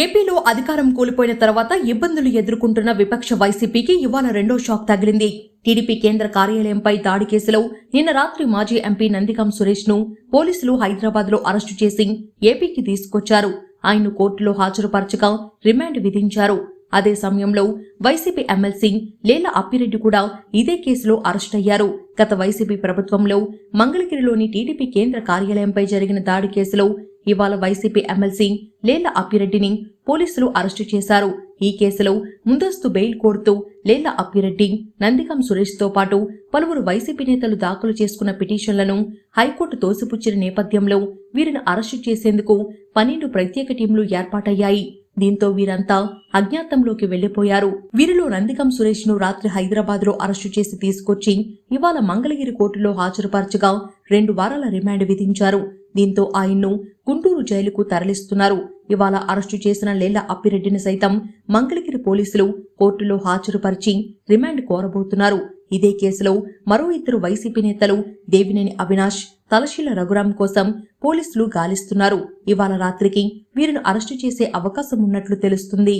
ఏపీలో అధికారం కోల్పోయిన తర్వాత ఇబ్బందులు ఎదుర్కొంటున్న విపక్ష వైసీపీకి ఇవాళ రెండో షాక్ తగిలింది. టీడీపీ కేంద్ర కార్యాలయంపై దాడి కేసులో నిన్న రాత్రి మాజీ ఎంపీ నందిగం సురేష్ ను పోలీసులు హైదరాబాద్ లో అరెస్టు చేసి ఏపీకి తీసుకొచ్చారు. ఆయన్ను కోర్టులో హాజరుపరచగా రిమాండ్ విధించారు. అదే సమయంలో వైసీపీ ఎమ్మెల్సీ లేళ్ల అప్పిరెడ్డి కూడా ఇదే కేసులో అరెస్టయ్యారు. గత వైసీపీ ప్రభుత్వంలో మంగళగిరిలోని టీడీపీ కేంద్ర కార్యాలయంపై జరిగిన దాడి కేసులో ఇవాళ వైసీపీ ఎమ్మెల్సీ లేళ్ల అప్పిరెడ్డిని పోలీసులు అరెస్టు చేశారు. ఈ కేసులో ముందస్తు బెయిల్ కోరుతూ లేళ్ల అప్పిరెడ్డి, నందిగం సురేష్ తో పాటు పలువురు వైసీపీ నేతలు దాఖలు చేసుకున్న పిటిషన్లను హైకోర్టు తోసిపుచ్చిన నేపథ్యంలో వీరిని అరెస్టు చేసేందుకు 12 ప్రత్యేక టీంలు ఏర్పాటయ్యాయి. దీంతో వీరంతా అజ్ఞాతంలోకి వెళ్లిపోయారు. వీరిలో నందిగం సురేష్ ను రాత్రి హైదరాబాద్ లో అరెస్టు చేసి తీసుకొచ్చి ఇవాళ మంగళగిరి కోర్టులో హాజరుపరచగా 2 వారాల రిమాండ్ విధించారు. దీంతో ఆయన్ను గుంటూరు జైలుకు తరలిస్తున్నారు. ఇవాళ అరెస్టు చేసిన లేళ్ల అప్పిరెడ్డిని సైతం మంగళగిరి పోలీసులు కోర్టులో హాజరుపరిచి రిమాండ్ కోరబోతున్నారు. ఇదే కేసులో మరో 2 వైసీపీ నేతలు దేవినేని అవినాష్, తలశీల రఘురాం కోసం పోలీసులు గాలిస్తున్నారు. ఇవాళ రాత్రికి వీరిని అరెస్టు చేసే అవకాశం ఉన్నట్లు తెలుస్తుంది.